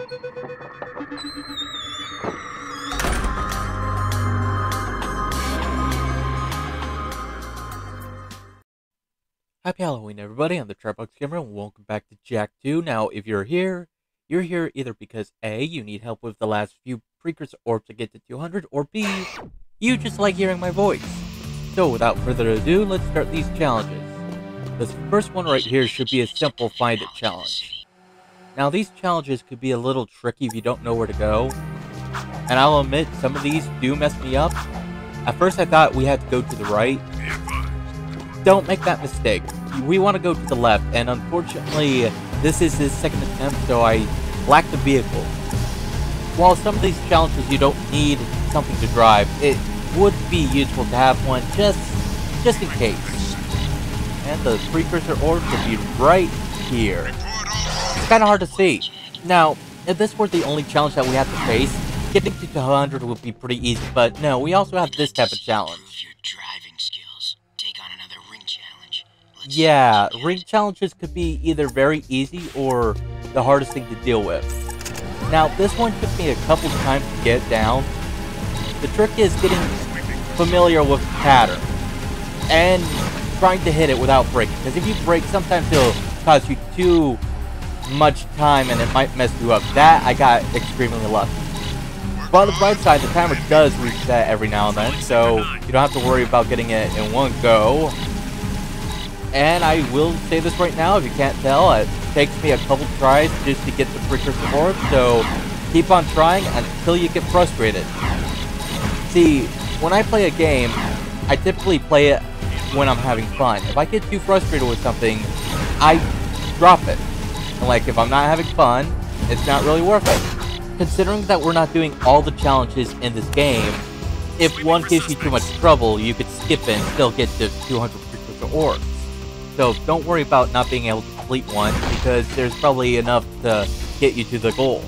Happy Halloween, everybody. I'm the Trapbox Gamer, and welcome back to Jak 2. Now, if you're here either because A, you need help with the last few precursor orbs to get to 200, or B, you just like hearing my voice. So, without further ado, let's start these challenges. This first one right here should be a simple find it challenge. Now, these challenges could be a little tricky if you don't know where to go, and I'll admit, some of these do mess me up. At first, I thought we had to go to the right. Don't make that mistake. We want to go to the left, and unfortunately, this is his second attempt, so I lack the vehicle. While some of these challenges you don't need something to drive, it would be useful to have one just in case. And the precursor orb should be right here. It's kind of hard to see. Now, if this were the only challenge that we have to face, getting to 200 would be pretty easy, but no, we also have this type of challenge. Yeah, ring challenges could be either very easy or the hardest thing to deal with. Now, this one took me a couple times to get down. The trick is getting familiar with the pattern and trying to hit it without breaking. Because if you break, sometimes it'll cause you too much time and it might mess you up. That, I got extremely lucky. But on the bright side, the timer does reset every now and then, so you don't have to worry about getting it in one go. And I will say this right now, if you can't tell, it takes me a couple tries just to get the precursor orb, so keep on trying until you get frustrated. See, when I play a game, I typically play it when I'm having fun. If I get too frustrated with something, I drop it. And like, if I'm not having fun, it's not really worth it. Considering that we're not doing all the challenges in this game, if one gives you too much trouble, you could skip it and still get to 200 precursor orbs. So don't worry about not being able to complete one, because there's probably enough to get you to the goal.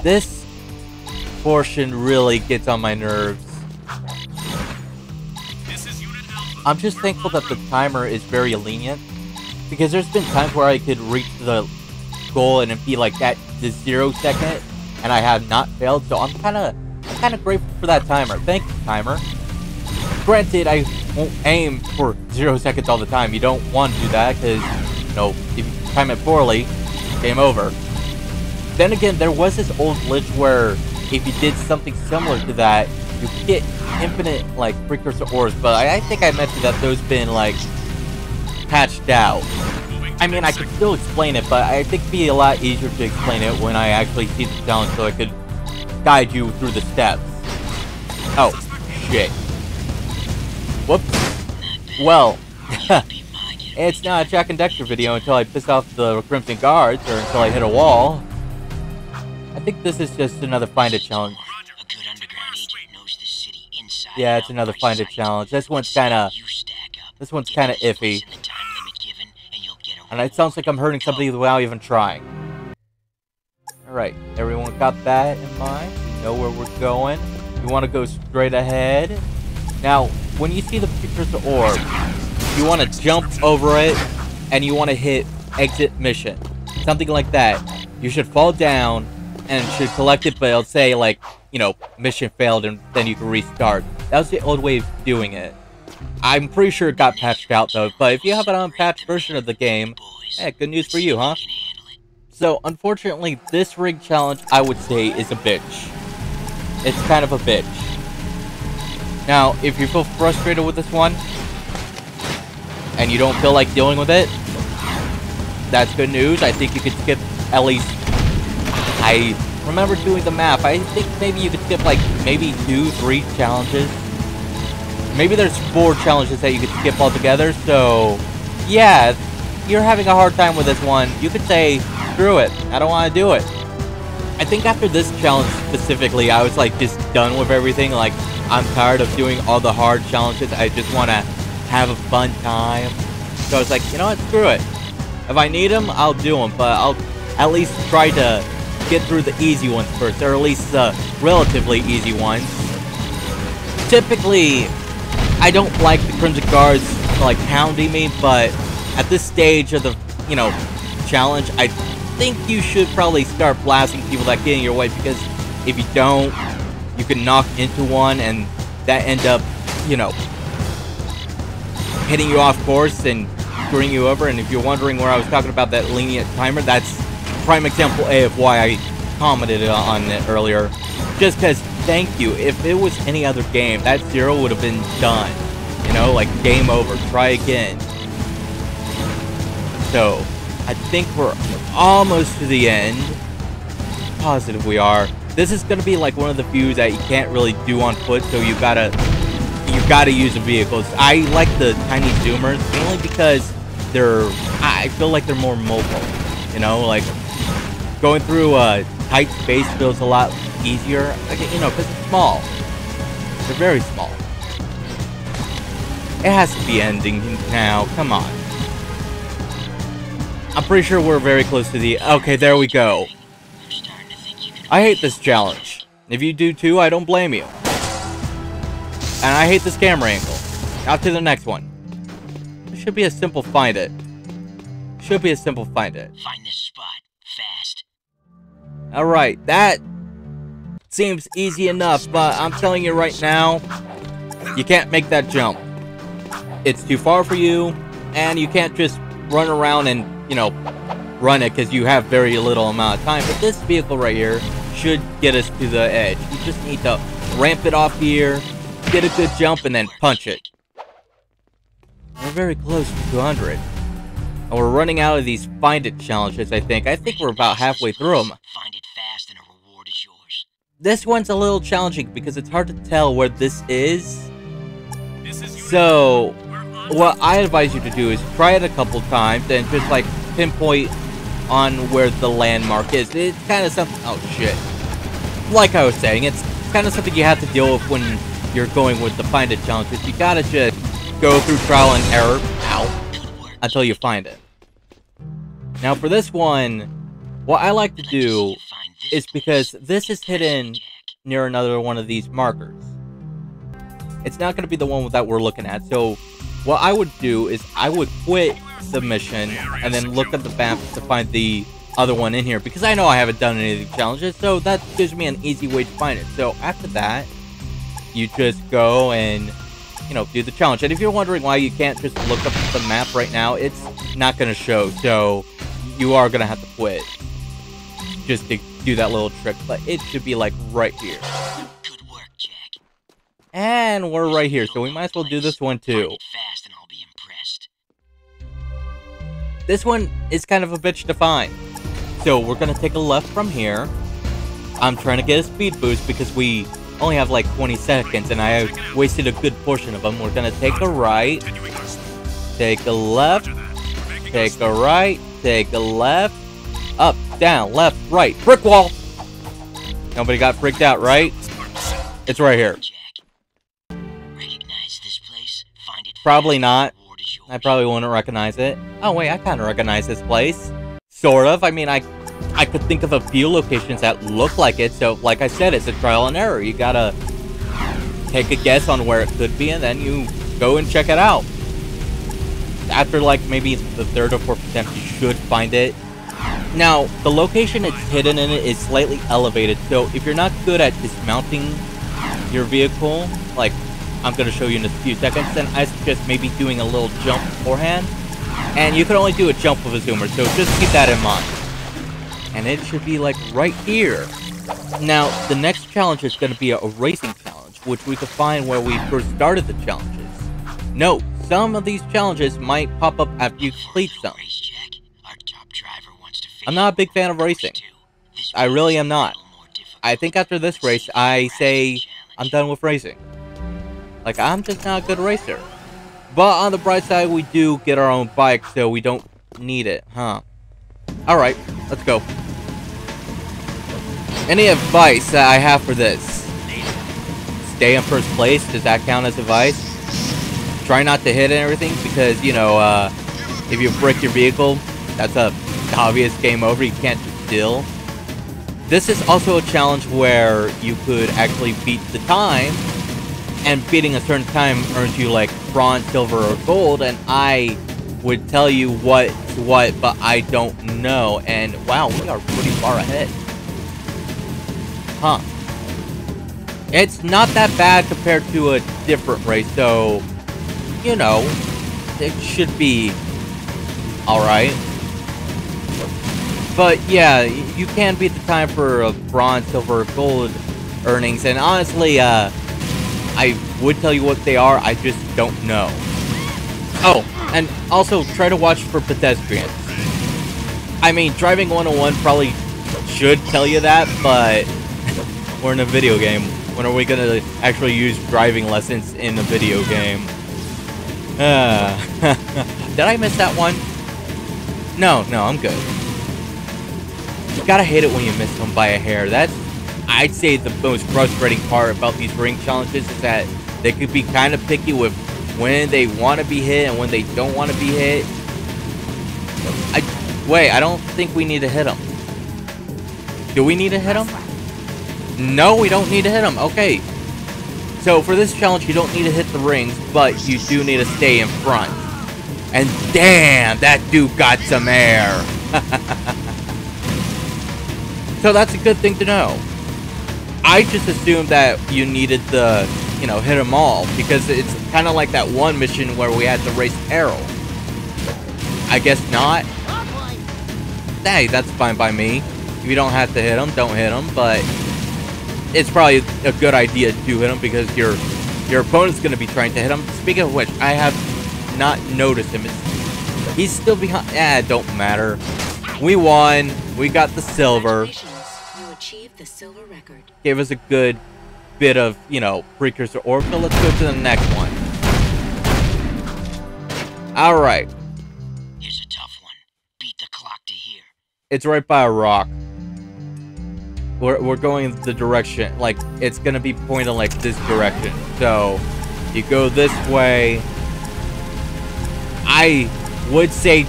This portion really gets on my nerves. I'm just thankful that the timer is very lenient, because there's been times where I could reach the goal and it'd be like at the 0 second, and I have not failed, so I'm kind of grateful for that timer. Thank you, timer. Granted, I won't aim for 0 seconds all the time. You don't want to do that, because, you know, if you time it poorly, game over. Then again, there was this old glitch where if you did something similar to that, you could get infinite, like, precursor orbs, but I think I mentioned that those been, like, patched out. I mean, I could still explain it, but I think it'd be a lot easier to explain it when I actually see the challenge, so I could guide you through the steps. Oh, shit. Whoops. Well, it's not a Jak and Dexter video until I piss off the Crimson Guards, or until I hit a wall. I think this is just another find it challenge. Yeah, it's another find it challenge. This one's kinda iffy. And it sounds like I'm hurting somebody without even trying. Alright, everyone got that in mind? You know where we're going. You want to go straight ahead. Now, when you see the precursor orb, you want to jump over it, and you want to hit exit mission. Something like that. You should fall down, and should collect it, but it'll say, like, you know, mission failed, and then you can restart. That was the old way of doing it. I'm pretty sure it got patched out, though, but if you have an unpatched version of the game, hey, good news for you, huh? So, unfortunately, this rig challenge, I would say, is a bitch. It's kind of a bitch. Now, if you feel frustrated with this one, and you don't feel like dealing with it, that's good news. I think you could skip at least... I remember doing the math. I think maybe you could skip, like, maybe 2-3 challenges. Maybe there's 4 challenges that you could skip altogether, so... yeah, you're having a hard time with this one. You could say, screw it, I don't want to do it. I think after this challenge specifically, I was, like, just done with everything. Like, I'm tired of doing all the hard challenges. I just want to have a fun time. So I was like, you know what, screw it. If I need them, I'll do them, but I'll at least try to get through the easy ones first, or at least the relatively easy ones. Typically, I don't like the Crimson Guards, like, hounding me, but at this stage of the, you know, challenge, I think you should probably start blasting people that get in your way, because if you don't, you can knock into one and that end up, you know, hitting you off course and screwing you over. And if you're wondering where I was talking about that lenient timer, that's prime example A of why I commented on it earlier. Just because, thank you, if it was any other game, that 0 would have been done. You know, like game over, try again. So, I think we're almost to the end. Positive we are. This is gonna be like one of the few that you can't really do on foot, so you gotta use the vehicles. I like the tiny zoomers mainly because I feel like they're more mobile. You know, like going through a tight space feels a lot easier. Like, you know, because it's small. They're very small. It has to be ending now. Come on. I'm pretty sure we're very close to the... Okay, there we go. I hate this challenge. If you do too, I don't blame you. And I hate this camera angle. Now to the next one. It should be a simple find it. Should be a simple find it. Find this spot. Fast. Alright, that seems easy enough, but I'm telling you right now, you can't make that jump. It's too far for you, and you can't just run around and, you know, run it because you have very little amount of time. But this vehicle right here should get us to the edge. You just need to ramp it off here, get a good jump, and then punch it. We're very close to 200. And we're running out of these find it challenges, I think. I think we're about halfway through them. Find it fast and a reward is yours. This one's a little challenging because it's hard to tell where this is. So, what I advise you to do is try it a couple times and just like pinpoint on where the landmark is. It's kind of something... Oh, shit. Like I was saying, it's kind of something you have to deal with when you're going with the find it challenges. You gotta just go through trial and error, until you find it. Now for this one, what I like to do is, because this is hidden near another one of these markers, it's not going to be the one that we're looking at. So what I would do is I would quit the mission and then look at the map to find the other one in here, because I know I haven't done any of the challenges, so that gives me an easy way to find it. So after that, you just go and, you know, do the challenge. And if you're wondering why you can't just look up the map right now, it's not going to show, so you are going to have to quit just to do that little trick. But it should be like right here. Good work, Jack. And we're right here, so we might as well do this one too. Find it fast and I'll be impressed. This one is kind of a bitch to find. So we're going to take a left from here. I'm trying to get a speed boost because we only have like 20 seconds and I wasted a good portion of them. We're going to take a right, take a left, take a right, take a left, up, down, left, right, brick wall. Nobody got freaked out, right? It's right here. Recognize this place? Find it. Probably not. I probably wouldn't recognize it. Oh wait, I kind of recognize this place. Sort of. I mean, I could think of a few locations that look like it. So, like I said, it's a trial and error. You gotta take a guess on where it could be, and then you go and check it out. After, like, maybe the third or fourth attempt, you should find it. Now, the location it's hidden in it is slightly elevated. So, if you're not good at dismounting your vehicle, like I'm going to show you in a few seconds, then I suggest maybe doing a little jump beforehand. And you can only do a jump with a zoomer, so just keep that in mind. And it should be like right here. Now, the next challenge is going to be a racing challenge, which we could find where we first started the challenges. Note, some of these challenges might pop up after you complete some. I'm not a big fan of racing. I really am not. I think after this race, I say I'm done with racing. Like, I'm just not a good racer. But on the bright side, we do get our own bike, so we don't need it, huh? Alright, let's go. Any advice that I have for this? Stay in first place. Does that count as advice? Try not to hit and everything, because, you know, if you break your vehicle, that's a obvious game over. You can't just still. This is also a challenge where you could actually beat the time, and beating a certain time earns you like bronze, silver, or gold, and I would tell you what's what, but I don't know. And wow, we are pretty far ahead. Huh. It's not that bad compared to a different race, so, you know, it should be alright. But yeah, you can beat the time for bronze, silver, gold earnings, and honestly, I would tell you what they are, I just don't know. Oh, and also try to watch for pedestrians. I mean, Driving 101 probably should tell you that, but we're in a video game. When are we gonna actually use driving lessons in a video game? Did I miss that one? No, I'm good. You gotta hate it when you miss them by a hair. That's, I'd say, the most frustrating part about these ring challenges is that they could be kind of picky with when they want to be hit and when they don't want to be hit. Wait, I don't think we need to hit them. Do we need to hit them? No, we don't need to hit them. Okay. So for this challenge, you don't need to hit the rings, but you do need to stay in front. And damn, that dude got some air. So that's a good thing to know. I just assumed that you needed to, you know, hit them all, because it's kind of like that one mission where we had to race Arrow. I guess not. Hey, that's fine by me. If you don't have to hit them, don't hit them, but it's probably a good idea to hit them because your opponent's going to be trying to hit them. Speaking of which, I have not noticed him. He's still behind. Don't matter. We won. We got the silver. You achieved the silver record. Gave us a good bit of, you know, precursor orb. So let's go to the next one. All right. Here's a tough one. Beat the clock to here. It's right by a rock. We're going the direction, like, it's gonna be pointed like this direction. So, you go this way. I would say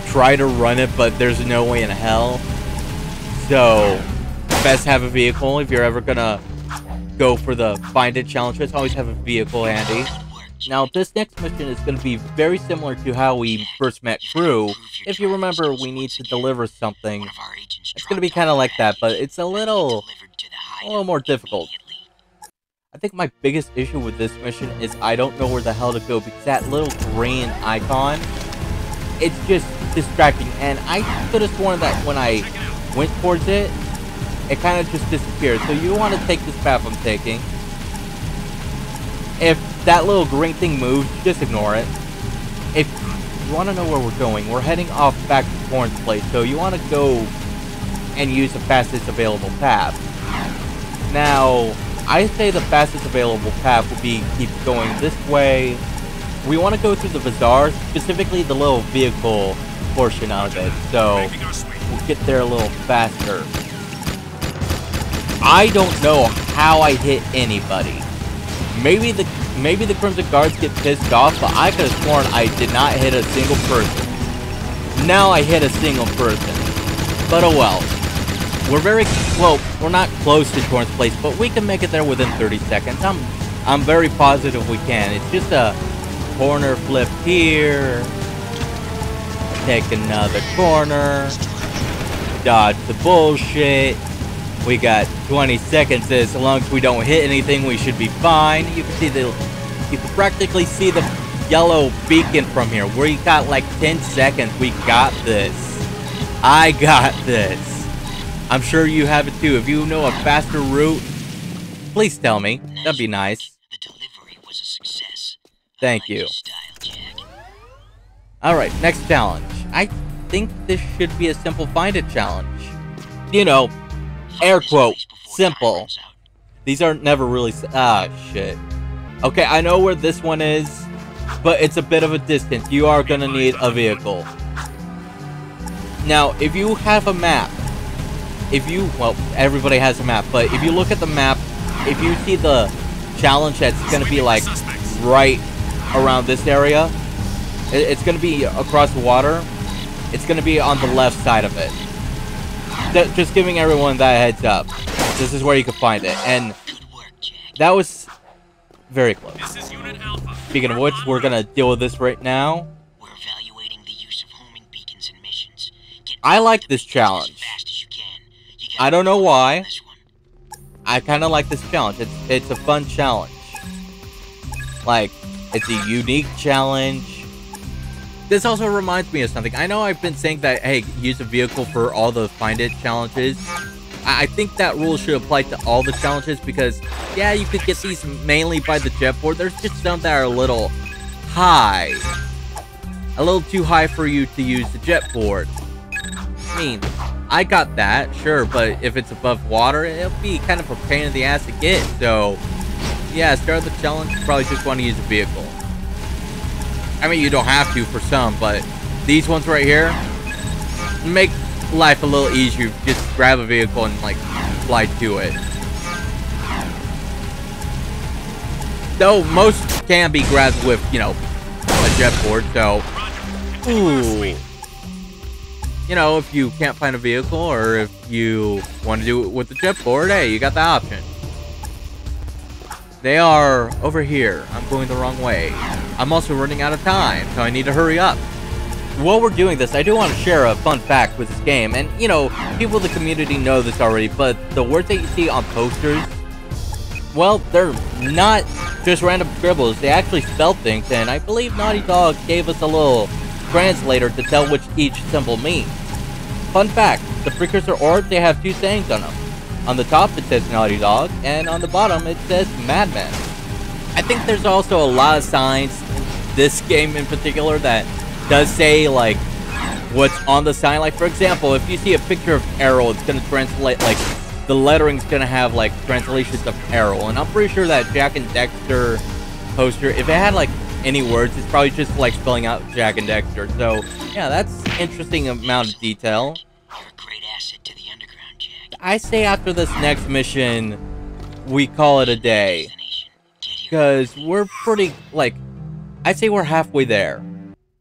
try to run it, but there's no way in hell. So, best have a vehicle if you're ever gonna go for the find it challenge. Just always have a vehicle handy. Now, this next mission is going to be very similar to how we first met Crew. If you remember, we need to deliver something. It's going to be kind of like that, but it's a little more difficult. I think my biggest issue with this mission is I don't know where the hell to go, because that little green icon, it's just distracting. And I could have sworn that when I went towards it, it kind of just disappeared. So you want to take this path I'm taking. If that little green thing moves, just ignore it. If you want to know where we're going, we're heading off back to Torrance Place, so you want to go and use the fastest available path. Now, I say the fastest available path would be keep going this way. We want to go through the bazaar, specifically the little vehicle portion of it, so we'll get there a little faster. I don't know how I hit anybody. Maybe the Crimson Guards get pissed off, but I could have sworn I did not hit a single person. Now I hit a single person. But oh well. We're not close to Torrance Place, but we can make it there within 30 seconds. I'm very positive we can. It's just a corner flip here. Take another corner. Dodge the bullshit. We got 20 seconds. As long as we don't hit anything, we should be fine. You can practically see the yellow beacon from here. We got like 10 seconds. We got this. I got this. I'm sure you have it too. If you know a faster route, please tell me. That'd be nice. The delivery was a success. Thank you. Alright, next challenge. I think this should be a simple find it challenge. You know, air quote, simple. These are never really... shit. Okay, I know where this one is, but it's a bit of a distance. You are gonna need a vehicle. Now, if you have a map, well, everybody has a map, but if you look at the map, if you see the challenge that's gonna be, like, right around this area, it's gonna be across the water, it's gonna be on the left side of it. Just giving everyone that heads up. This is where you can find it, and that was very close. Speaking of which, we're gonna deal with this right now. We're evaluating the I like this challenge. I don't know why. I kind of like this challenge. It's a fun challenge. Like, it's a unique challenge. This also reminds me of something. I know I've been saying that, hey, use a vehicle for all the Find It challenges. I think that rule should apply to all the challenges because, yeah, you could get these mainly by the jet board. There's just some that are a little high. A little too high for you to use the jet board. I mean, I got that, sure, but if it's above water, it'll be kind of a pain in the ass to get. So, yeah, start the challenge, you probably just want to use a vehicle. I mean, you don't have to for some, but these ones right here make life a little easier. Just grab a vehicle and, like, fly to it. Though most can be grabbed with, you know, a jet board, so... Ooh. You know, if you can't find a vehicle, or if you want to do it with the jet board, hey, you got the option. They are over here. I'm going the wrong way. I'm also running out of time, so I need to hurry up. While we're doing this, I do want to share a fun fact with this game. And, you know, people in the community know this already, but the words that you see on posters, well, they're not just random scribbles. They actually spell things, and I believe Naughty Dog gave us a little translator to tell which each symbol means. Fun fact, the precursor orbs, they have two sayings on them. On the top, it says Naughty Dog, and on the bottom, it says Madman. I think there's also a lot of signs in this game in particular that does say, like, what's on the sign. Like, for example, if you see a picture of Arrow, it's going to translate, like, the lettering's going to have, like, translations of Arrow. And I'm pretty sure that Jack and Dexter poster, if it had, like, any words, it's probably just, like, spelling out Jack and Dexter. So, yeah, that's an interesting amount of detail. I say after this next mission, we call it a day. Because we're pretty, like, I'd say we're halfway there.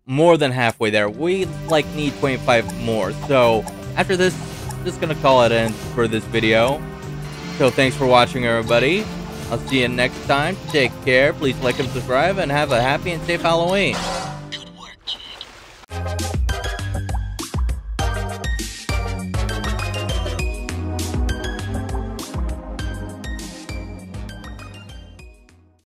More than halfway there. We, like, need 25 more. So, after this, just gonna call it in for this video. So, thanks for watching, everybody. I'll see you next time. Take care. Please like and subscribe, and have a happy and safe Halloween.